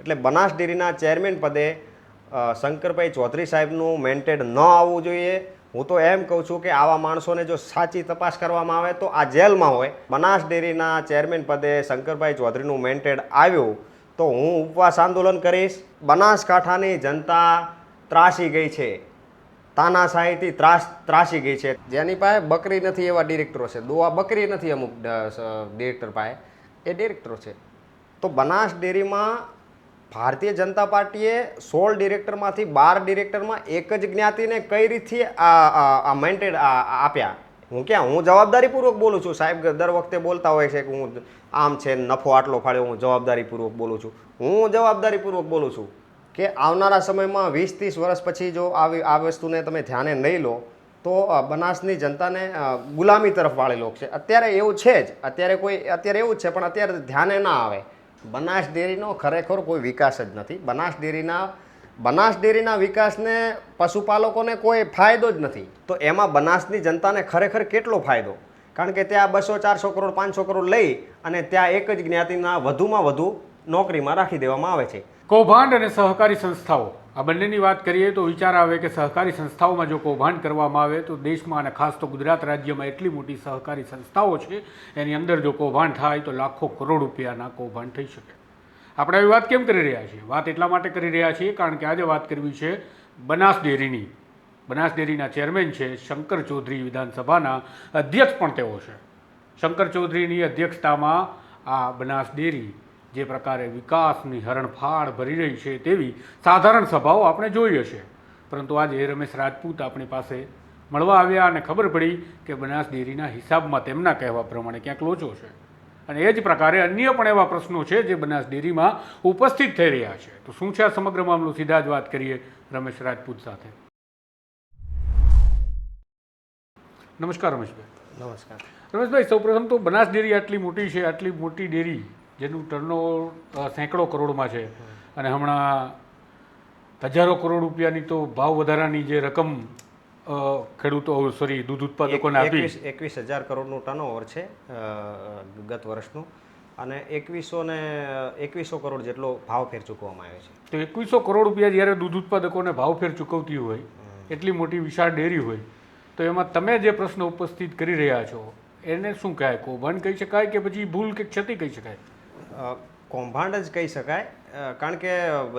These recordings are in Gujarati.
એટલે બનાસ ડેરીના ચેરમેન પદે શંકરભાઈ ચૌધરી સાહેબનું મેન્ટેડ ન આવવું જોઈએ. હું તો એમ કહું છું કે આવા માણસોને જો સાચી તપાસ કરવામાં આવે તો આ જેલમાં હોય. બનાસ ડેરીના ચેરમેન પદે શંકરભાઈ ચૌધરીનું મેન્ટેડ આવ્યું તો હું ઉપવાસ આંદોલન કરીશ. બનાસકાંઠાની જનતા ત્રાસી ગઈ છે, તાનાશાહીથી ત્રાસી ગઈ છે. જેની પાસે બકરી નથી એવા ડિરેક્ટરો છે, દોવા બકરી નથી અમુક ડિરેક્ટર પાસે, એ ડિરેક્ટરો છે. તો બનાસ ડેરીમાં ભારતીય જનતા પાર્ટીએ 16 ડિરેક્ટરમાંથી 12 ડિરેક્ટરમાં એક જ જ્ઞાતિને કઈ રીતથી આ મેન્ટેડ આપ્યા. હું જવાબદારીપૂર્વક બોલું છું. સાહેબ દર વખતે બોલતા હોય છે કે હું આમ છે, નફો આટલો ફાળ્યો. હું જવાબદારીપૂર્વક બોલું છું. હું જવાબદારીપૂર્વક બોલું છું કે આવનારા સમયમાં 20-30 વર્ષ પછી જો આ વસ્તુને તમે ધ્યાને નહીં લો તો બનાસની જનતાને ગુલામી તરફ વાળેલો છે. અત્યારે એવું છે જ, અત્યારે એવું જ છે, પણ અત્યારે ધ્યાને ના આવે. બનાસ ડેરીનો ખરેખર કોઈ વિકાસ જ નથી. બનાસ ડેરીના વિકાસને પશુપાલકોને કોઈ ફાયદો જ નથી. તો એમાં બનાસની જનતાને ખરેખર કેટલો ફાયદો? કારણ કે ત્યાં 200-400 કરોડ 500 કરોડ લઈ અને ત્યાં એક જ જ્ઞાતિના વધુમાં વધુ નોકરીમાં રાખી દેવામાં આવે છે. કૌભાંડ અને સહકારી સંસ્થાઓ, આ બંનેની વાત કરીએ તો વિચાર આવે કે સહકારી સંસ્થાઓમાં જો કૌભાંડ કરવામાં આવે તો દેશમાં અને ખાસ તો ગુજરાત રાજ્યમાં એટલી મોટી સહકારી સંસ્થાઓ છે, એની અંદર જો કૌભાંડ થાય તો લાખો કરોડ રૂપિયાના કૌભાંડ થઈ શકે. આપણે આવી વાત કેમ કરી રહ્યા છીએ? વાત એટલા માટે કરી રહ્યા છીએ કારણ કે આજે વાત કરવી છે બનાસ ડેરીની. બનાસ ડેરીના ચેરમેન છે શંકર ચૌધરી, વિધાનસભાના અધ્યક્ષ પણ તેઓ છે. શંકર ચૌધરીની અધ્યક્ષતામાં આ બનાસ ડેરી જે પ્રકારે વિકાસની હરણફાળ ભરી રહી છે તેવી સાધારણ સભાઓ આપણે જોઈ હશે. પરંતુ આજે રમેશ રાજપૂત આપણી પાસે મળવા આવ્યા અને ખબર પડી કે બનાસ ડેરીના હિસાબમાં તેમના કહેવા પ્રમાણે ક્યાંક લોચો છે. અને એ જ પ્રકારે અન્ય પણ એવા પ્રશ્નો છે જે બનાસ ડેરીમાં ઉપસ્થિત થઈ રહ્યા છે. તો શું છે આ સમગ્ર મામલો? સીધા જ વાત કરીએ રમેશ રાજપૂત સાથે. નમસ્કાર રમેશભાઈ. નમસ્કાર રમેશભાઈ, સૌપ્રથમ તો બનાસ ડેરી આટલી મોટી છે, આટલી મોટી ડેરી જેનું ટર્નઓવર સેંકડો કરોડમાં છે અને હમણાં હજારો કરોડ રૂપિયાની તો ભાવ વધારાની જે રકમ દૂધ ઉત્પાદકોને આપી, 21,000 કરોડનું ટર્નઓવર છે ગત વર્ષનું, અને 2100 કરોડ જેટલો ભાવફેર ચૂકવવામાં આવ્યો છે. તો 2100 કરોડ રૂપિયા જ્યારે દૂધ ઉત્પાદકોને ભાવફેર ચૂકવતી હોય, એટલી મોટી વિશાળ ડેરી હોય, તો એમાં તમે જે પ્રશ્ન ઉપસ્થિત કરી રહ્યા છો એને શું કહેવાય? કૌભાંડ કહી શકાય કે પછી ભૂલ કે ક્ષતિ કહી શકાય? કૌભાંડ જ કહી શકાય. કારણ કે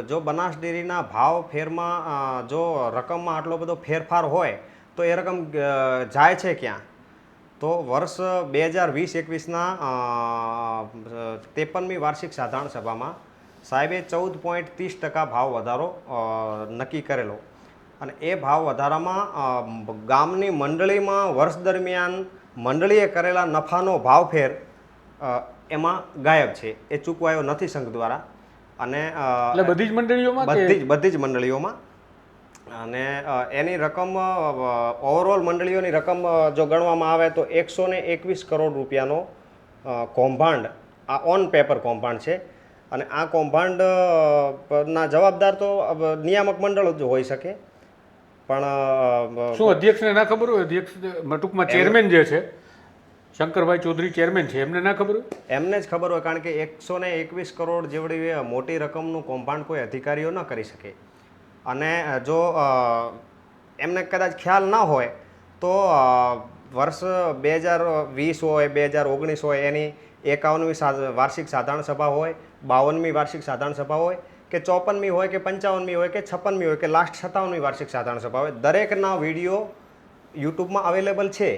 જો બનાસ ડેરીના ભાવ ફેરમાં જો રકમમાં આટલો બધો ફેરફાર હોય તો એ રકમ જાય છે ક્યાં? તો વર્ષ 2020-21ના 53મી વાર્ષિક સાધારણ સભામાં સાહેબે 14.30% ભાવ વધારો નક્કી કરેલો. અને એ ભાવ વધારામાં ગામની મંડળીમાં વર્ષ દરમિયાન મંડળીએ કરેલા નફાનો ભાવફેર એમાં ગાયબ છે. એ ચૂકવાયો નથી સંઘ દ્વારા. અને બધી જ મંડળીઓમાં અને એની રકમ ઓવરઓલ મંડળીઓની રકમ જો ગણવામાં આવે તો 121 કરોડ રૂપિયાનો કૌભાંડ, આ ઓન પેપર કૌભાંડ છે. અને આ કૌભાંડના જવાબદાર તો નિયામક મંડળ જ હોઈ શકે. પણ શું અધ્યક્ષને ના ખબર હોય? અધ્યક્ષ ટૂંકમાં ચેરમેન જે છે શંકરભાઈ ચૌધરી ચેરમેન છે, એમને ના ખબર હોય? એમને જ ખબર હોય. કારણ કે 121 કરોડ જેવડી મોટી રકમનું કૌભાંડ કોઈ અધિકારીઓ ન કરી શકે. અને જો એમને કદાચ ખ્યાલ ના હોય તો વર્ષ 2020 હોય, 2019 હોય, એની 51મી વાર્ષિક સાધારણ સભા હોય, 52મી વાર્ષિક સાધારણ સભા હોય કે 54મી હોય કે 55મી હોય કે 56મી હોય કે લાસ્ટ 57મી વાર્ષિક સાધારણ સભા હોય, દરેકના વિડીયો યુટ્યુબમાં અવેલેબલ છે.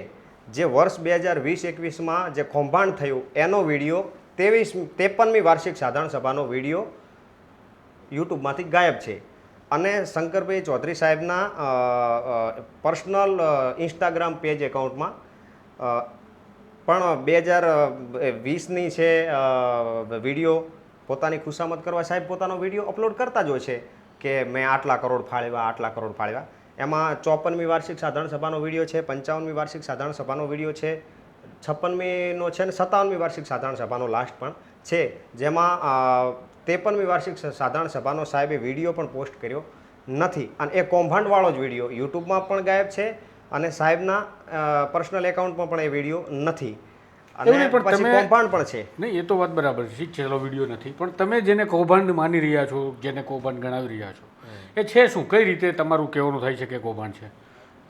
જે વર્ષ 2020-21માં જે કૌભાંડ થયું એનો વિડીયો 53મી વાર્ષિક સાધારણ સભાનો વિડીયો યુટ્યુબમાંથી ગાયબ છે. અને શંકરભાઈ ચૌધરી સાહેબના પર્સનલ ઇન્સ્ટાગ્રામ પેજ એકાઉન્ટમાં પણ 2020ની છે વિડીયો પોતાની ખુશામત કરવા સાહેબ પોતાનો વિડીયો અપલોડ કરતા જ હોય છે કે મેં આટલા કરોડ ફાળવ્યા. એમાં 54મી વાર્ષિક સાધારણ સભાનો વિડીયો છે, 55મી વાર્ષિક સાધારણ સભાનો વિડીયો છે, 56મીનો છે ને 57મી વાર્ષિક સાધારણ સભાનો લાસ્ટ પણ છે, જેમાં 53મી વાર્ષિક સાધારણ સભાનો સાહેબે વિડીયો પણ પોસ્ટ કર્યો નથી. અને એ કૌભાંડવાળો જ વિડીયો યુટ્યુબમાં પણ ગાયબ છે અને સાહેબના પર્સનલ એકાઉન્ટમાં પણ એ વિડીયો નથી. એવું નહીં, અને પણ પછી તમે- કૌભાંડ પણ છે. નહીં, એ તો વાત બરાબર છે, ઠીક છે, ચલો વિડીયો નથી, પણ તમે જેને કૌભાંડ માની રહ્યા છો, જેને કૌભાંડ ગણાવી રહ્યા છો, એ છે શું? કઈ રીતે તમારું કહેવાનું થાય છે કે કૌભાંડ છે?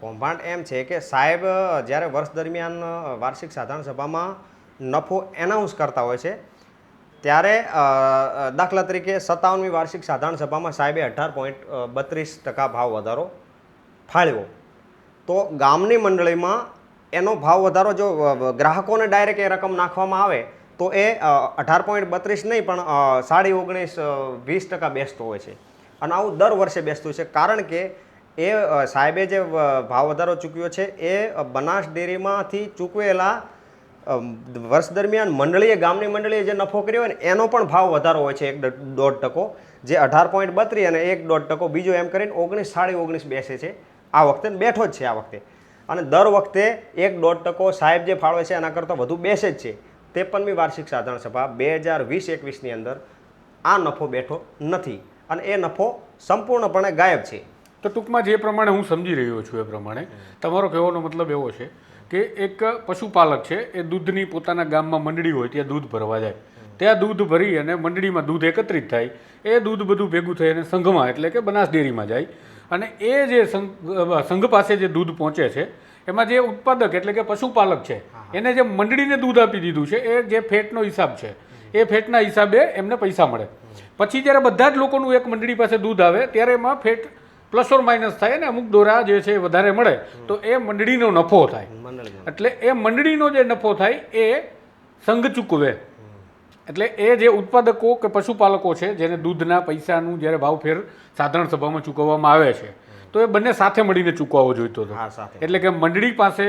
કૌભાંડ એમ છે કે સાહેબ જ્યારે વર્ષ દરમિયાન વાર્ષિક સાધારણ સભામાં નફો એનાઉન્સ કરતા હોય છે ત્યારે દાખલા તરીકે 57મી વાર્ષિક સાધારણ સભામાં સાહેબે 18.32% ભાવ વધારો ફાળવ્યો, તો ગામની મંડળીમાં એનો ભાવ વધારો જો ગ્રાહકોને ડાયરેક્ટ એ રકમ નાખવામાં આવે તો એ 18.32 નહીં પણ 19.20% બેસતો હોય છે. અને આવું દર વર્ષે બેસતું છે, કારણ કે એ સાહેબે જે ભાવ વધારો ચૂકવ્યો છે એ બનાસ ડેરીમાંથી ચૂકવેલા વર્ષ દરમિયાન મંડળીએ ગામની મંડળીએ જે નફો કર્યો હોય ને એનો પણ ભાવ વધારો હોય છે 1.5%, જે 18.32 અને 1.5%, બીજો એમ કરીને 19.19 બેસે છે આ વખતે, બેઠો જ છે આ વખતે. અને દર વખતે 1.5% સાહેબ જે ફાળવે છે એના કરતાં વધુ બેસે જ છે. 53મી વાર્ષિક સાધારણ સભા 2020-21ની અંદર આ નફો બેઠો નથી અને એ નફો સંપૂર્ણપણે ગાયબ છે. તો ટૂંકમાં જે પ્રમાણે હું સમજી રહ્યો છું એ પ્રમાણે તમારો કહેવાનો મતલબ એવો છે કે એક પશુપાલક છે, એ દૂધની પોતાના ગામમાં મંડળી હોય ત્યાં દૂધ ભરવા જાય, ત્યાં દૂધ ભરી અને મંડળીમાં દૂધ એકત્રિત થાય, એ દૂધ બધું ભેગું થઈ અને સંઘમાં એટલે કે બનાસ ડેરીમાં જાય, અને એ જે સંઘ પાસે જે દૂધ પહોંચે છે એમાં જે ઉત્પાદક એટલે કે પશુપાલક છે એને જે મંડળીને દૂધ આપી દીધું છે એ જે ફેટનો હિસાબ છે એ ફેટના હિસાબે એમને પૈસા મળે. પછી જ્યારે બધા જ લોકોનું એક મંડળી પાસે દૂધ આવે ત્યારે એમાં ફેટ પ્લસ ઓર માઇનસ થાય ને અમુક દોરા જે છે એ વધારે મળે તો એ મંડળીનો નફો થાય. એટલે એ મંડળીનો જે નફો થાય એ સંઘ ચૂકવે. એટલે એ જે ઉત્પાદકો કે પશુપાલકો છે જેને દૂધના પૈસાનું જ્યારે ભાવફેર સાધારણ સભામાં ચૂકવવામાં આવે છે તો એ બંને સાથે મળીને ચૂકવવો જોઈતો હતો. એટલે કે મંડળી પાસે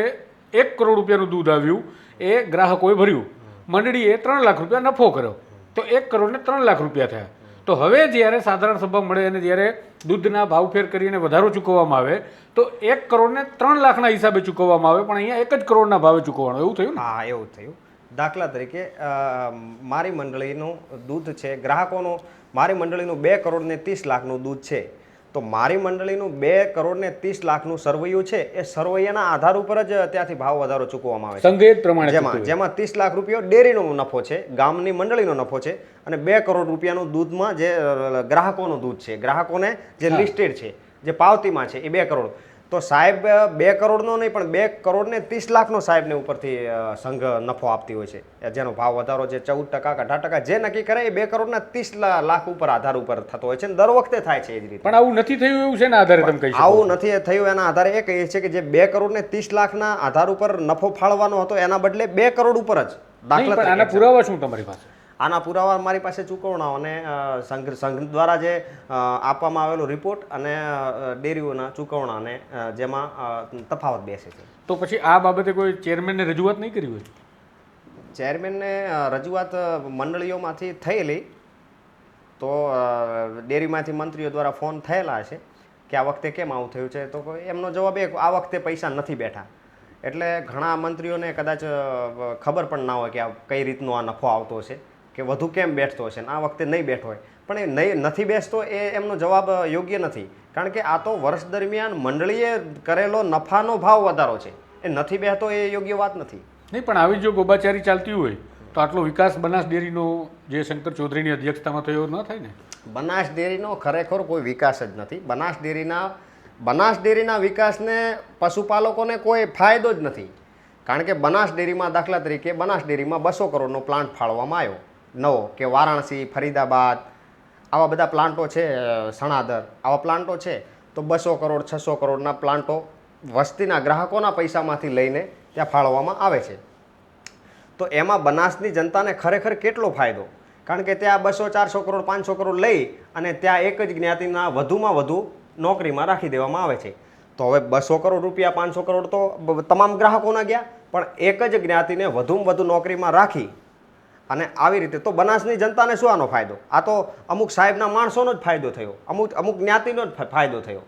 1 કરોડ રૂપિયાનું દૂધ આવ્યું, એ ગ્રાહકોએ ભર્યું, મંડળીએ 3 લાખ રૂપિયા નફો કર્યો, તો 1 કરોડને 3 લાખ રૂપિયા થયા. તો હવે જ્યારે સાધારણ સભા મળે અને જ્યારે દૂધના ભાવફેર કરીને વધારો ચૂકવવામાં આવે તો 1 કરોડને 3 લાખના હિસાબે ચૂકવવામાં આવે, પણ અહીંયા 1 જ કરોડના ભાવે ચૂકવવાનું, એવું થયું ને? હા, એવું થયું. દાખલા તરીકે મારી મંડળીનું દૂધ છે, ગ્રાહકોનું મારી મંડળીનું 2 કરોડને 30 લાખનું દૂધ છે, તો મારી મંડળીનું 2 કરોડને 30 લાખનું સરવૈયું છે, એ સરવૈયાના આધાર ઉપર જ ત્યાંથી ભાવ વધારો ચૂકવવામાં આવે છે. સંઘે જ પ્રમાણે જેમાં 30 લાખ રૂપિયા ડેરીનો નફો છે, ગામની મંડળીનો નફો છે, અને 2 કરોડ રૂપિયાનું દૂધમાં જે ગ્રાહકોનું દૂધ છે, ગ્રાહકોને જે લિસ્ટેડ છે, જે પાવતીમાં છે, એ 2 કરોડ. તો સાહેબ 2 કરોડનો નહીં પણ 2 કરોડને 30 લાખનો સાહેબને ઉપરથી સંઘ નફો આપતી હોય છે, જેનો ભાવ વધારો છે 14% કે 18% જે નક્કી કરે એ 2 કરોડના 30 લાખ ઉપર આધાર ઉપર થતો હોય છે, અને દર વખતે થાય છે એ જ રીતે. પણ આવું નથી થયું એવું છે ને આધારે તમે કહી શકો? આવું નથી થયું એના આધારે એ કહીએ છીએ કે જે 2 કરોડને 30 લાખના આધાર ઉપર નફો ફાળવાનો હતો એના બદલે 2 કરોડ ઉપર જ. દાખલા તરીકે આના પુરાવા શું તમારી પાસે? આના પુરાવા મારી પાસે ચૂકવણાઓ અને સંઘ દ્વારા જે આપવામાં આવેલો રિપોર્ટ અને ડેરીઓના ચૂકવણાને જેમાં તફાવત બેસે છે. તો પછી આ બાબતે કોઈ ચેરમેનને રજૂઆત નહીં કરી હોય? ચેરમેનને રજૂઆત મંડળીઓમાંથી થયેલી, તો ડેરીમાંથી મંત્રીઓ દ્વારા ફોન થયેલા છે કે આ વખતે કેમ આવું થયું છે, તો એમનો જવાબ એ આ વખતે પૈસા નથી બેઠા. એટલે ઘણા મંત્રીઓને કદાચ ખબર પણ ના હોય કે આ કઈ રીતનો આ નફો આવતો છે કે વધુ કેમ બેઠતો હશે, આ વખતે નહીં બેઠો હોય. પણ એ નથી બેસતો એ એમનો જવાબ યોગ્ય નથી, કારણ કે આ તો વર્ષ દરમિયાન મંડળીએ કરેલો નફાનો ભાવ વધારો છે, એ નથી બેસતો એ યોગ્ય વાત નથી. નહીં, પણ આવી જો ગોબાચારી ચાલતી હોય તો આટલો વિકાસ બનાસ ડેરીનો જે શંકર ચૌધરીની અધ્યક્ષતામાં થયો ન થાય ને? બનાસ ડેરીનો ખરેખર કોઈ વિકાસ જ નથી. બનાસ ડેરીના વિકાસને પશુપાલકોને કોઈ ફાયદો જ નથી, કારણ કે બનાસ ડેરીમાં દાખલા તરીકે બનાસ ડેરીમાં 200 કરોડનો પ્લાન્ટ ફાળવવામાં આવ્યો નવો, કે વારાણસી, ફરીદાબાદ આવા બધા પ્લાન્ટો છે, સણાદર આવા પ્લાન્ટો છે, તો 200 કરોડ 600 કરોડના પ્લાન્ટો વસ્તીના ગ્રાહકોના પૈસામાંથી લઈને ત્યાં ફાળવવામાં આવે છે. તો એમાં બનાસની જનતાને ખરેખર કેટલો ફાયદો, કારણ કે ત્યાં 200 400 કરોડ 500 કરોડ લઈ અને ત્યાં એક જ જ્ઞાતિના વધુમાં વધુ નોકરીમાં રાખી દેવામાં આવે છે. તો હવે 200 કરોડ રૂપિયા 500 કરોડ તો તમામ ગ્રાહકોના ગયા, પણ એક જ જ્ઞાતિને વધુમાં વધુ નોકરીમાં રાખી અને આવી રીતે તો બનાસની જનતાને શું આનો ફાયદો? આ તો અમુક સાહેબના માણસોનો જ ફાયદો થયો, અમુક જ્ઞાતિનો જ ફાયદો થયો.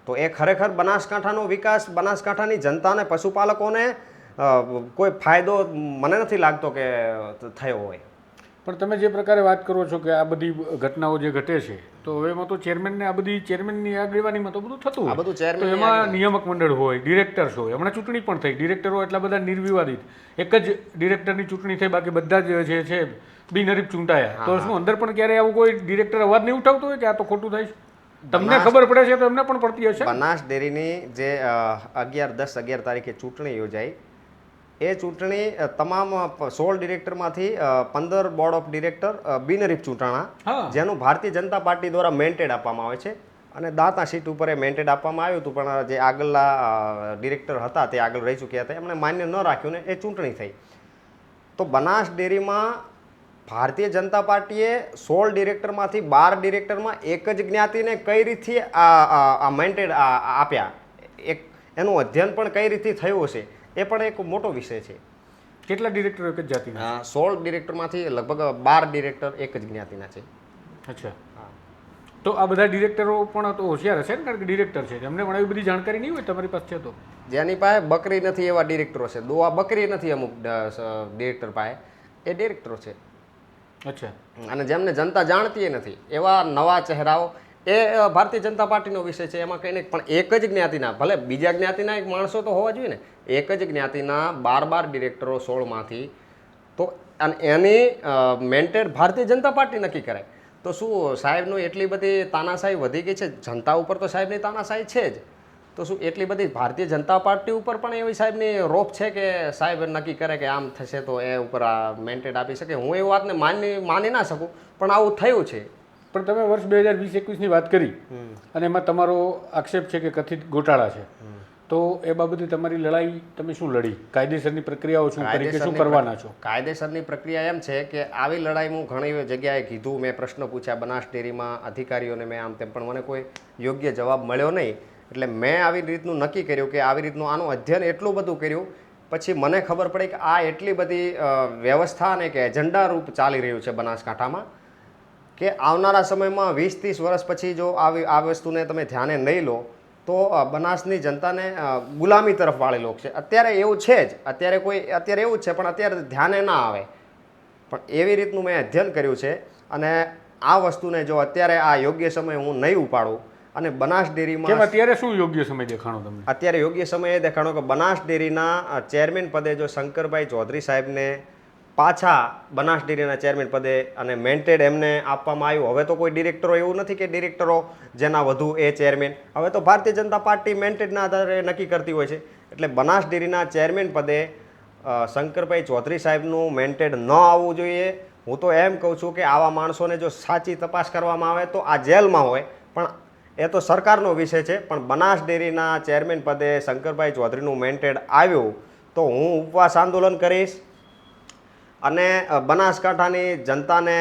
તો એ ખરેખર બનાસકાંઠાનો વિકાસ, બનાસકાંઠાની જનતાને, પશુપાલકોને કોઈ ફાયદો મને નથી લાગતો કે થયો હોય. પણ તમે જે પ્રકારે વાત કરો છો કે આ બધી ઘટનાઓ જે ઘટે છે તો હવે એમાં તો ચેરમેનને આ બધી ચેરમેનની આગેવાનીમાં તો બધું થતું આ હોય બધું તો ચેરમેન એમાં નિયામક મંડળ હોય ડિરેક્ટર્સ હોય હમણાં ચૂંટણી પણ થઈ ડિરેક્ટરો એટલા બધા નિર્વિવાદિત એક જ ડિરેક્ટરની ચૂંટણી થઈ બાકી બધા જ જે છે બિનહરીફ ચૂંટાયા તો શું અંદર પણ ક્યારે આવું કોઈ ડિરેક્ટર અવાજ નહીં ઉઠાવતો હોય કે આ તો ખોટું થાય છે તમને ખબર પડે છે તો એમને પણ પડતી હશે બનાસ ડેરીની જે 11/10/11 તારીખે ચૂંટણી યોજાઈ એ ચૂંટણી તમામ 16 ડિરેક્ટરમાંથી 15 બોર્ડ ઓફ ડિરેક્ટર બિનહરીફ ચૂંટાણા હા. જેનું ભારતીય જનતા પાર્ટી દ્વારા મેન્ટેડ આપવામાં આવે છે અને દાંતા સીટ ઉપર એ મેન્ટેડ આપવામાં આવ્યું હતું પણ જે આગળના ડિરેક્ટર હતા તે આગળ રહી ચૂક્યા હતા એમણે માન્ય ન રાખ્યું ને એ ચૂંટણી થઈ તો બનાસ ડેરીમાં ભારતીય જનતા પાર્ટીએ 16 ડિરેક્ટરમાંથી 12 ડિરેક્ટરમાં એક જ જ્ઞાતિને કઈ રીતથી આ મેન્ટેડ આપ્યા એક એનું અધ્યયન પણ કઈ રીતથી થયું હશે એ પણ એક મોટો વિષય છે કેટલા ડિરેક્ટરો એક જ જાતિના 16 ડિરેક્ટરમાંથી લગભગ 12 ડિરેક્ટર એક જ જ્ઞાતિના છે અચ્છા તો આ બધા ડિરેક્ટરો પણ તો હોશિયાર હશે ને કારણ કે ડિરેક્ટર છે એમને પણ એવી બધી જાણકારી નહીં હોય તમારી પાસે છે તો જેની પાસે બકરી નથી એવા ડિરેક્ટરો છે દોવા બકરી નથી અમુક ડિરેક્ટર પાસે એ ડિરેક્ટરો છે અચ્છા અને જેમને જનતા જાણતી નથી એવા નવા ચહેરાઓ એ ભારતીય જનતા પાર્ટીનો વિષય છે એમાં કંઈ નહીં પણ એક જ જ્ઞાતિના ભલે બીજા જ્ઞાતિના એક માણસો તો હોવા જોઈએ ને એક જ જ્ઞાતિના 12 ડિરેક્ટરો 16માંથી તો અને એની મેન્ટેડ ભારતીય જનતા પાર્ટી નક્કી કરે તો શું સાહેબનું એટલી બધી તાનાશાહી વધી ગઈ છે જનતા ઉપર તો સાહેબની તાનાશાહી છે જ તો શું એટલી બધી ભારતીય જનતા પાર્ટી ઉપર પણ એવી સાહેબની રોપ છે કે સાહેબ નક્કી કરે કે આમ થશે તો એ ઉપર આ મેન્ટેડ આપી શકે હું એ વાતને માની ના શકું પણ આવું થયું છે પણ તમે વર્ષ 2020-21ની વાત કરી અને એમાં તમારો આક્ષેપ છે કે કથિત ગોટાળા છે તો એ બાબતે તમારી લડાઈ તમે શું લડી કાયદેસરની પ્રક્રિયાઓ શું કરી કે શું કરવાના છો કાયદેસરની પ્રક્રિયા એમ છે કે આવી લડાઈ હું ઘણી જગ્યાએ કીધું મેં પ્રશ્ન પૂછ્યા બનાસ ડેરીમાં અધિકારીઓને મેં આમ તેમ પણ મને કોઈ યોગ્ય જવાબ મળ્યો નહીં એટલે મેં આવી રીતનું નક્કી કર્યું કે આવી રીતનું આનું અધ્યયન એટલું બધું કર્યું પછી મને ખબર પડી કે આ એટલી બધી વ્યવસ્થા અને કે એજન્ડા રૂપ ચાલી રહ્યું છે બનાસકાંઠામાં કે આવનારા સમયમાં 20-30 વર્ષ પછી જો આ વસ્તુને તમે ધ્યાને નહીં લો તો બનાસની જનતાને ગુલામી તરફ વાળેલો છે અત્યારે એવું છે જ અત્યારે એવું જ છે પણ અત્યારે ધ્યાને ના આવે પણ એવી રીતનું મેં અધ્યયન કર્યું છે અને આ વસ્તુને જો અત્યારે આ યોગ્ય સમય હું નહીં ઉપાડું અને બનાસ ડેરીમાં અત્યારે શું યોગ્ય સમય દેખાણો તમને અત્યારે યોગ્ય સમય એ દેખાણો કે બનાસ ડેરીના ચેરમેન પદે જો શંકરભાઈ ચૌધરી સાહેબને પાછા બનાસ ડેરીના ચેરમેન પદે અને મેન્ટેડ એમને આપવામાં આવ્યું હવે તો કોઈ ડિરેક્ટરો એવું નથી કે ડિરેક્ટરો જેના વધુ એ ચેરમેન હવે તો ભારતીય જનતા પાર્ટી મેન્ટેડના આધારે નક્કી કરતી હોય છે એટલે બનાસ ડેરીના ચેરમેન પદે શંકરભાઈ ચૌધરી સાહેબનું મેન્ટેડ ન આવવું જોઈએ હું તો એમ કહું છું કે આવા માણસોને જો સાચી તપાસ કરવામાં આવે તો આ જેલમાં હોય પણ એ તો સરકારનો વિષય છે પણ બનાસ ડેરીના ચેરમેન પદે શંકરભાઈ ચૌધરીનું મેન્ટેડ આવ્યું તો હું ઉપવાસ આંદોલન કરીશ અને બનાસકાંઠાની જનતાને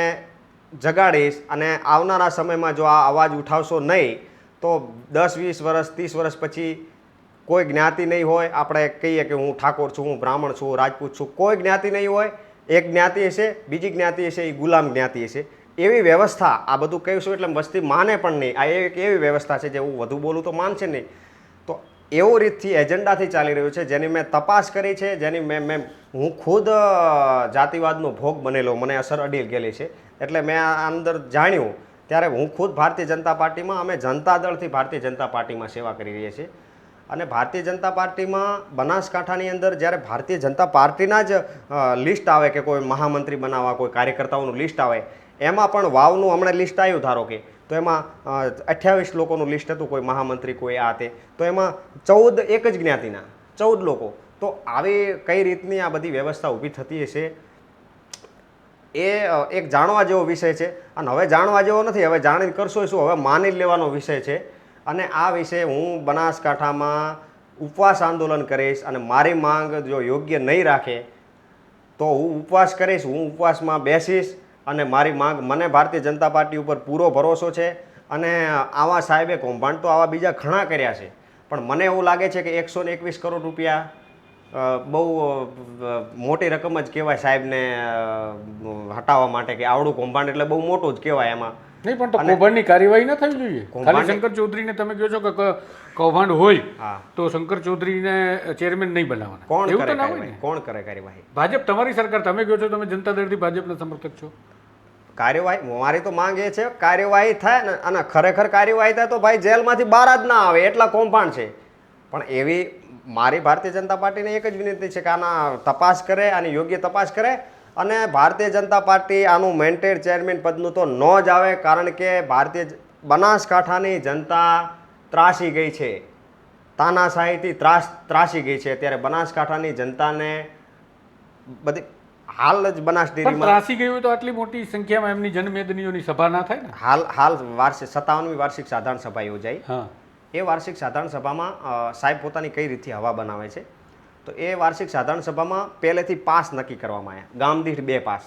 જગાડીશ અને આવનારા સમયમાં જો આ અવાજ ઉઠાવશો નહીં તો 10-20 વર્ષ 30 વર્ષ પછી કોઈ જ્ઞાતિ નહીં હોય આપણે કહીએ કે હું ઠાકોર છું હું બ્રાહ્મણ છું રાજપૂત છું કોઈ જ્ઞાતિ નહીં હોય એક જ્ઞાતિ હશે બીજી જ્ઞાતિ હશે એ ગુલામ જ્ઞાતિ હશે એવી વ્યવસ્થા આ બધું કહીશું એટલે વસ્તી માને પણ નહીં આ એક એવી વ્યવસ્થા છે જે હું વધુ બોલું તો માનશે નહીં તો એવું રીતથી એજન્ડાથી ચાલી રહ્યું છે જેની મેં તપાસ કરી છે જેની મેં હું ખુદ જાતિવાદનો ભોગ બનેલો મને અસર અડી ગયેલી છે એટલે મેં આ અંદર જાણ્યું ત્યારે હું ખુદ ભારતીય જનતા પાર્ટીમાં અમે જનતા દળથી ભારતીય જનતા પાર્ટીમાં સેવા કરી રહ્યા છીએ અને ભારતીય જનતા પાર્ટીમાં બનાસકાંઠાની અંદર જ્યારે ભારતીય જનતા પાર્ટીના જ લિસ્ટ આવે કે કોઈ મહામંત્રી બનાવવા કોઈ કાર્યકર્તાઓનું લિસ્ટ આવે એમાં પણ વાવનું હમણાં લિસ્ટ આવ્યું ધારો કે તો એમાં 28 લોકોનું લિસ્ટ હતું કોઈ મહામંત્રી કોઈ આ તે તો એમાં 14 એક જ જ્ઞાતિના 14 લોકો તો આવી કઈ રીતની આ બધી વ્યવસ્થા ઊભી થતી હશે એ એક જાણવા જેવો વિષય છે અને હવે જાણવા જેવો નથી હવે જાણીને કરશો શું હવે માની લેવાનો વિષય છે અને આ વિશે હું બનાસકાંઠામાં ઉપવાસ આંદોલન કરીશ અને મારી માંગ જો યોગ્ય નહીં રાખે તો હું ઉપવાસ કરીશ હું ઉપવાસમાં બેસીશ અને મારી માંગ મને ભારતીય જનતા પાર્ટી ઉપર પૂરો ભરોસો છે અને આવા સાહેબે કૌભાંડ તો આવા બીજા ઘણા કર્યા છે પણ મને એવું લાગે છે કે 121 કરોડ રૂપિયા બહુ મોટી રકમ જ કહેવાય સાહેબને હટાવવા માટે કે આવડું કૌભાંડ એટલે બહુ મોટું જ કહેવાય એમાં નહીં પણ તો કૌભાંડની કાર્યવાહી ન થવી જોઈએ. ખાલી કૌભાંડની- શંકર ચૌધરીને તમે કહો છો કે કૌભાંડ હોય હા, તો શંકર ચૌધરીને ચેરમેન નહીં બનાવવાના, કોણ એવું કરે તો ના હોય ને. કાર્યવાહી? કોણ કરે કાર્યવાહી? ભાજપ તમારી સરકાર, તમે કહો છો તમે જનતા દળથી ભાજપના સમર્થક છો. કાર્યવાહી મારી તો માંગ એ છે કાર્યવાહી થાય ને, અને ખરેખર કાર્યવાહી થાય તો ભાઈ જેલમાંથી બહાર જ ના આવે એટલા કૌભાંડ છે. પણ એવી મારી ભારતીય જનતા પાર્ટીને એક જ વિનંતી છે કે આના તપાસ કરે, આની યોગ્ય તપાસ કરે, અને ભારતીય જનતા પાર્ટી આનું મેન્ટેડ ચેરમેન પદનું તો ન જ આવે, કારણ કે બનાસકાંઠાની જનતા ત્રાસી ગઈ છે, તાનાશાહીથી ત્રાસી ગઈ છે. અત્યારે બનાસકાંઠાની જનતાને બધી હાલ જ બનાસ પણ ડેરીમાં ત્રાસી ગઈ હોય તો આટલી મોટી સંખ્યામાં એમની જનમેદનીઓની સભા ના થાય ને. હાલ વાર્ષિક 57મી વાર્ષિક સાધારણ સભા યોજાઈ. હા, એ વાર્ષિક સાધારણ સભામાં સાહેબ પોતાની કઈ રીતથી હવા બનાવે છે, તો એ વાર્ષિક સાધારણ સભામાં પહેલેથી પાસ નક્કી કરવામાં આવ્યા, ગામ દીઠ 2 પાસ,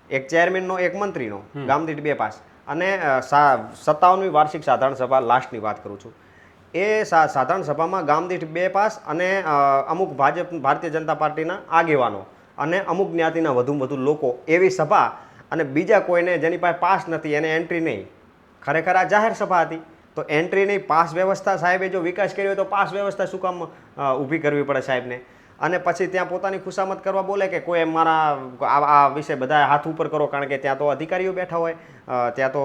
એક ચેરમેનનો એક મંત્રીનો, ગામ દીઠ 2 પાસ. અને 57મી વાર્ષિક સાધારણ સભા લાસ્ટની વાત કરું છું, એ સાધારણ સભામાં ગામ દીઠ 2 પાસ, અને અમુક ભારતીય જનતા પાર્ટીના આગેવાનો અને અમુક જ્ઞાતિના વધુમાં વધુ લોકો, એવી સભા, અને બીજા કોઈને જેની પાસે પાસ નથી એને એન્ટ્રી નહીં. ખરેખર આ જાહેર સભા હતી, તો એન્ટ્રી નહીં, પાસ વ્યવસ્થા સાહેબે જો વિકાસ કર્યો હોય તો પાસ વ્યવસ્થા શું કામ ઊભી કરવી પડે સાહેબને? અને પછી ત્યાં પોતાની ખુશામત કરવા બોલે કે કોઈ મારા આ વિશે બધા હાથ ઉપર કરો, કારણ કે ત્યાં તો અધિકારીઓ બેઠા હોય, ત્યાં તો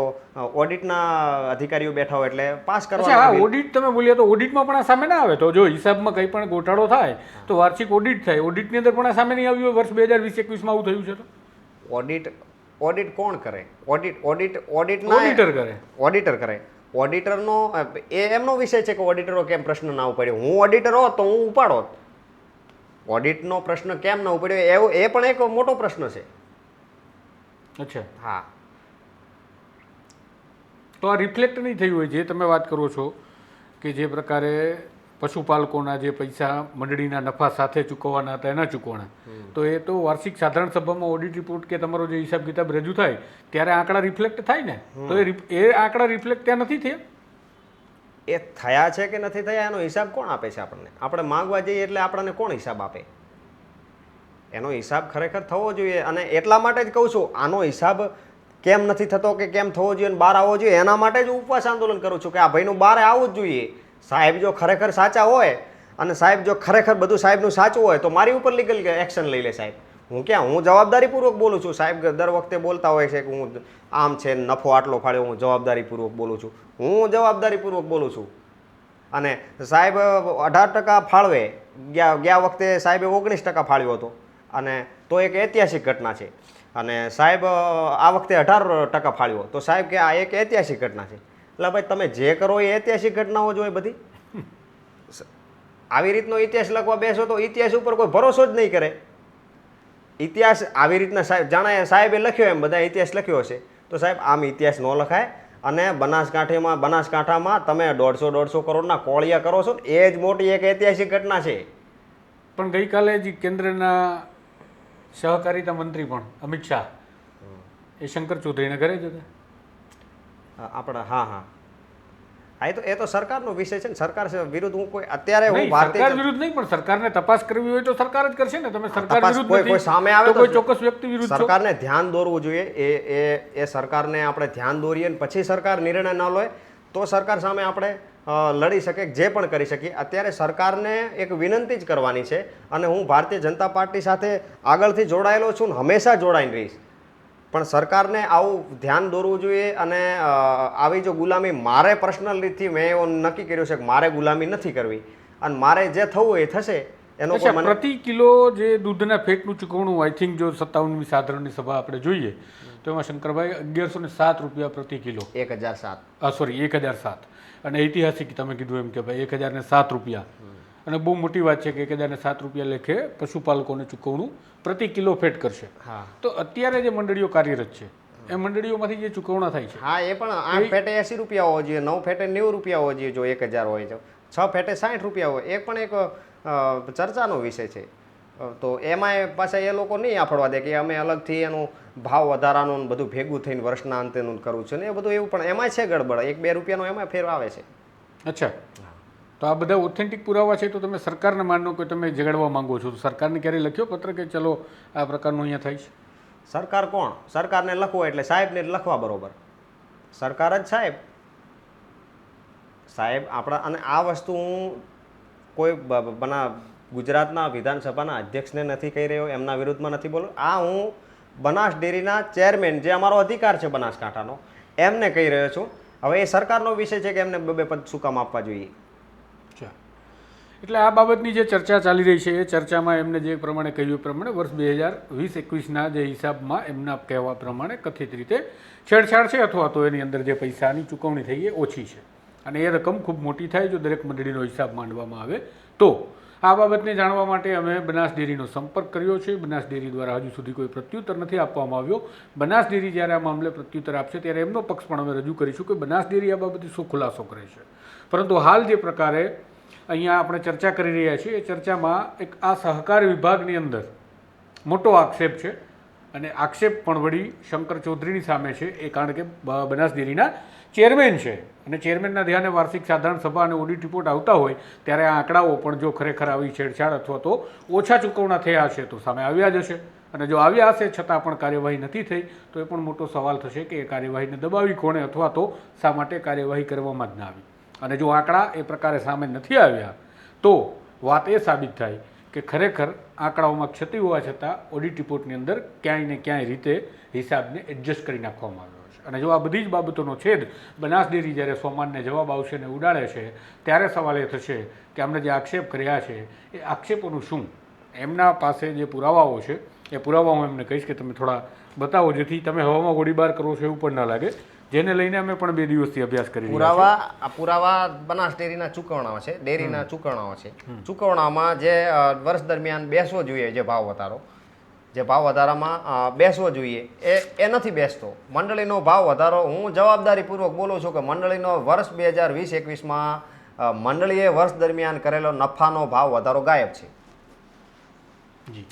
ઓડિટના અધિકારીઓ બેઠા હોય, એટલે પાસ અચ્છા, કરવા. હા, ઓડિટ તમે બોલ્યા તો ઓડિટમાં પણ આ સામે ના આવે. તો જો હિસાબમાં કંઈ પણ ગોટાળો થાય તો વાર્ષિક ઓડિટ થાય, ઓડિટની અંદર પણ આ સામે નહીં આવ્યું હોય. વર્ષ 2020-21માં આવું થયું છે તો ઓડિટ કોણ કરે? ઓડિટના ઓડિટર કરે. ઓડિટર કરે. ઓડિટરનો એમનો વિષય છે કે ઓડિટરો કેમ પ્રશ્ન ના ઉપાડ્યો. હું ઓડિટર હોત તો હું ઉપાડોત. ઓડિટનો પ્રશ્ન કેમ ના ઉપાડ્યો એ પણ એક મોટો પ્રશ્ન છે. અચ્છા, હા, તો આ રિફ્લેક્ટ નહીં થયું હોય જે તમે વાત કરો છો કે જે પ્રકારે પશુપાલકોના જે પૈસા મંડળીના નફા સાથે ચૂકવવાના હતા એના ચૂકવણા, તો એ તો વાર્ષિક સાધારણ સભામાં ઓડિટ રિપોર્ટ કે તમારો જે હિસાબ કિતાબ રજૂ થાય ત્યારે આંકડા રિફ્લેક્ટ થાય ને. તો એ આંકડા રિફ્લેક્ટ ત્યાં નથી થયા. એ થયા છે કે નથી થયા એનો હિસાબ કોણ આપે છે આપણને? આપણે માંગવા જઈએ એટલે આપણને કોણ હિસાબ આપે? એનો હિસાબ ખરેખર થવો જોઈએ. અને એટલા માટે જ કહું છું, આનો હિસાબ કેમ નથી થતો કે કેમ થવો જોઈએ અને બહાર આવવો જોઈએ, એના માટે જ ઉપવાસ આંદોલન કરું છું કે આ ભાઈનું બહાર આવવું જ જોઈએ. સાહેબ જો ખરેખર સાચા હોય, અને સાહેબ જો ખરેખર બધું સાહેબનું સાચું હોય, તો મારી ઉપર લીગલ એક્શન લઈ લે સાહેબ. હું જવાબદારીપૂર્વક બોલું છું. સાહેબ દર વખતે બોલતા હોય છે કે હું આમ છે, નફો આટલો ફાળ્યો, હું જવાબદારીપૂર્વક બોલું છું. હું જવાબદારીપૂર્વક બોલું છું. અને સાહેબ 18% ફાળવે, ગયા વખતે સાહેબે 19% ફાળ્યો હતો, અને તો એક ઐતિહાસિક ઘટના છે. અને સાહેબ આ વખતે 18% ફાળ્યો, તો સાહેબ કે આ એક ઐતિહાસિક ઘટના છે. એટલે ભાઈ તમે જે કરો એ ઐતિહાસિક ઘટનાઓ જોઈએ બધી. આવી રીતનો ઇતિહાસ લખવા બેસો તો ઇતિહાસ ઉપર કોઈ ભરોસો જ નહીં કરે. ઇતિહાસ આવી રીતના સાહેબ જાણે સાહેબે લખ્યો એમ બધા ઇતિહાસ લખ્યો હશે, તો સાહેબ આમ ઇતિહાસ ન લખાય. અને બનાસકાંઠામાં તમે 150 કરોડના કોળિયા કરો છો, એ જ મોટી એક ઐતિહાસિક ઘટના છે. પણ ગઈકાલે જ કેન્દ્રના સહકારિતા મંત્રી પણ અમિત શાહ એ શંકર ચૌધરીના ઘરે જ હતા. આપણા હા, એ તો સરકારનો વિષય છે ને. સરકાર વિરુદ્ધ હું કોઈ અત્યારે હું સરકાર વિરુદ્ધ નહીં, પણ સરકારને તપાસ કરવી હોય તો સરકાર જ કરશે ને. તમે સરકાર વિરુદ્ધ કોઈ નથી સામે આવે તો કોઈ ચોક્કસ વ્યક્તિ વિરુદ્ધ છો. સરકારને ધ્યાન દોરવું જોઈએ. એ સરકારને આપણે ધ્યાન દોરીએ ને પછી સરકાર નિર્ણય ન લે તો સરકાર સામે આપણે લડી શકીએ, જે પણ કરી શકીએ. અત્યારે સરકારને એક વિનંતી જ કરવાની છે, અને હું ભારતીય જનતા પાર્ટી સાથે આગળથી જોડાયેલો છું ને હંમેશા જોડાઈને રહીશ. પણ સરકારને આવું ધ્યાન દોરવું જોઈએ. અને આવી જો ગુલામી, મારે પર્સનલ રીતથી મેં એવો નક્કી કર્યું છે કે મારે ગુલામી નથી કરવી, અને મારે જે થવું એ થશે. એનો કોઈ મને પ્રતિ કિલો જે દૂધના ફેટનું ચૂકવણું, આઈ થિંક જો 57મી સાધારણની સભા આપણે જોઈએ તો એમાં શંકરભાઈ 1107 રૂપિયા પ્રતિ કિલો, 1007 સોરી 1007, અને ઐતિહાસિક તમે કીધું એમ કે ભાઈ 1007 રૂપિયા. અને બહુ મોટી વાત છે કે 1007 રૂપિયા લેખે પશુપાલકોને ચૂકવણું પ્રતિ કિલો ફેટ કરશે. હા, તો અત્યારે જે મંડળીઓ કાર્યરત છે એ મંડળીઓમાંથી જે ચૂકવણા થાય છે, હા, એ પણ 8 ફેટે 80 રૂપિયા હોવો જોઈએ, 9 ફેટે 90 રૂપિયા હોવો જોઈએ જો 1000 હોય તો, 6 ફેટે 60 રૂપિયા હોય. એ પણ એક ચર્ચાનો વિષય છે. તો એમાંય પાછા એ લોકો નહીં આફડવા દે કે અમે અલગથી એનું ભાવ વધારાનું બધું ભેગું થઈને વર્ષના અંતેનું કરવું છે ને એ બધું. એવું પણ એમાં છે ગડબડ, 1-2 રૂપિયાનો એમાં ફેર આવે છે. અચ્છા, તો આ બધા ઓથેન્ટિક પુરાવા છે. તો તમે સરકારને માનો કે તમે જગાડવા માંગો છો, તો સરકારને ક્યારે લખ્યો પત્ર કે ચલો આ પ્રકારનું અહીંયા થાય છે? સરકાર કોણ? સરકારને લખવો એટલે સાહેબને જ લખવા. બરોબર, સરકાર જ સાહેબ આપણા અને આ વસ્તુ હું કોઈ ગુજરાતના વિધાનસભાના અધ્યક્ષને નથી કહી રહ્યો, એમના વિરુદ્ધમાં નથી બોલો. આ હું બનાસ ડેરીના ચેરમેન, જે અમારો અધિકાર છે બનાસકાંઠાનો, એમને કહી રહ્યો છું. હવે એ સરકારનો વિષય છે કે એમને બે પદ શું કામ આપવા જોઈએ. એટલે આ બાબતની જે ચર્ચા ચાલી રહી છે એ ચર્ચામાં એમને જે પ્રમાણે કહ્યું પ્રમાણે વર્ષ 2020-21ના જે હિસાબમાં એમના કહેવા પ્રમાણે કથિત રીતે છેડછાડ છે, અથવા તો એની અંદર જે પૈસાની ચૂકવણી થઈ એ ઓછી છે અને એ રકમ ખૂબ મોટી થાય જો દરેક મંડળીનો હિસાબ માંડવામાં આવે તો. આ બાબતને જાણવા માટે અમે બનાસ ડેરીનો સંપર્ક કર્યો છે. બનાસ ડેરી દ્વારા હજુ સુધી કોઈ પ્રત્યુત્તર નથી આપવામાં આવ્યો. બનાસ ડેરી જ્યારે આ મામલે પ્રત્યુત્તર આપશે ત્યારે એમનો પક્ષ પણ અમે રજૂ કરીશું કે બનાસ ડેરી આ બાબતે શું ખુલાસો કરે છે. પરંતુ હાલ જે પ્રકારે અહીંયા આપણે ચર્ચા કરી રહ્યા છીએ એ ચર્ચામાં એક આ સહકાર વિભાગની અંદર મોટો આક્ષેપ છે અને આક્ષેપ પણ વળી શંકર ચૌધરીની સામે છે. એ કારણ કે બનાસ ડેરીના ચેરમેન છે અને ચેરમેનના ધ્યાને વાર્ષિક સાધારણ સભા અને ઓડિટ રિપોર્ટ આવતા હોય ત્યારે આ આંકડાઓ પણ જો ખરેખર આવી છેડછાડ અથવા તો ઓછા ચૂકવણા થયા છે તો સામે આવ્યા જ હશે. અને જો આવ્યા હશે છતાં પણ કાર્યવાહી નથી થઈ તો એ પણ મોટો સવાલ થશે કે એ કાર્યવાહીને દબાવી કોણે અથવા તો શા માટે કાર્યવાહી કરવામાં જ ના આવી. અને જો આંકડા એ પ્રકારે સામે નથી આવ્યા તો વાત એ સાબિત થાય કે ખરેખર આંકડાઓમાં ક્ષતિ હોવા છતાં ઓડિટ રિપોર્ટની અંદર ક્યાંય ને ક્યાંય રીતે હિસાબને એડજસ્ટ કરી નાખવામાં આવ્યો છે. અને જો આ બધી જ બાબતોનો છેદ બનાસ ડેરી જ્યારે સોમાનને જવાબ આવશે ને ઉડાડે છે ત્યારે સવાલ એ થશે કે અમને જે આક્ષેપ કર્યા છે એ આક્ષેપોનું શું. એમના પાસે જે પુરાવાઓ છે એ પુરાવા હું એમને કહીશ કે તમે થોડા બતાવો જેથી તમે હવામાં ગોળીબાર કરો છો એવું પણ ના લાગે, જેને લઈને અમે પણ 2 દિવસથી અભ્યાસ કરી રહ્યા છીએ. પુરાવા બનાસ ડેરીના ચૂકવણાઓ છે, ડેરીના ચૂકવણાઓ છે. ચૂકવણામાં જે વર્ષ દરમિયાન બેસવો જોઈએ, જે ભાવ વધારામાં બેસવો જોઈએ એ નથી બેસતો. મંડળીનો ભાવ વધારો, હું જવાબદારીપૂર્વક બોલું છું કે મંડળીનો વર્ષ 2020-21માં મંડળીએ વર્ષ દરમિયાન કરેલો નફાનો ભાવ વધારો ગાયબ છે.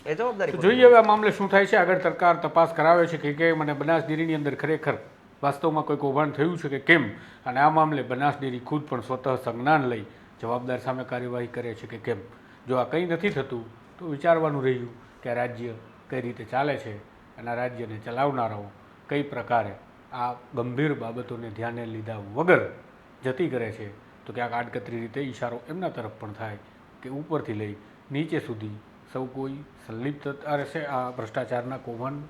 એ જવાબદારી જોઈએ હવે આ મામલે શું થાય છે. આગળ સરકાર તપાસ કરાવે છે કે મને બનાસ ડેરીની અંદર ખરેખર વાસ્તવમાં કોઈ કૌભાંડ થયું છે કે કેમ, અને આ મામલે બનાસ ડેરી ખુદ પણ સ્વતઃ સંજ્ઞાન લઈ જવાબદાર સામે કાર્યવાહી કરે છે કે કેમ. જો આ કંઈ નથી થતું તો વિચારવાનું રહ્યું કે આ રાજ્ય કઈ રીતે ચાલે છે અને આ રાજ્યને ચલાવનારાઓ કઈ પ્રકારે આ ગંભીર બાબતોને ધ્યાને લીધા વગર જતી કરે છે. તો ક્યાંક આડકતરી રીતે ઈશારો એમના તરફ પણ થાય કે ઉપરથી લઈ નીચે સુધી સૌ કોઈ સંલિપ્ત રહેશે આ ભ્રષ્ટાચારના કૌભાંડ.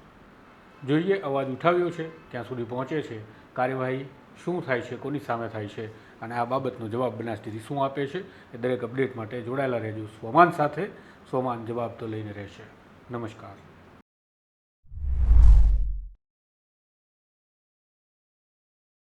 જોઈએ અવાજ ઉઠાવ્યો છે, ત્યાં સુધી પહોંચે છે, કાર્યવાહી શું થાય છે, કોની સામે થાય છે અને આ બાબતનો જવાબ બનાસ ડેરી શું આપે છે એ દરેક અપડેટ માટે જોડાયેલા રહેજો સ્વમાન સાથે. સ્વમાન જવાબ તો લઈને રહેશે. નમસ્કાર.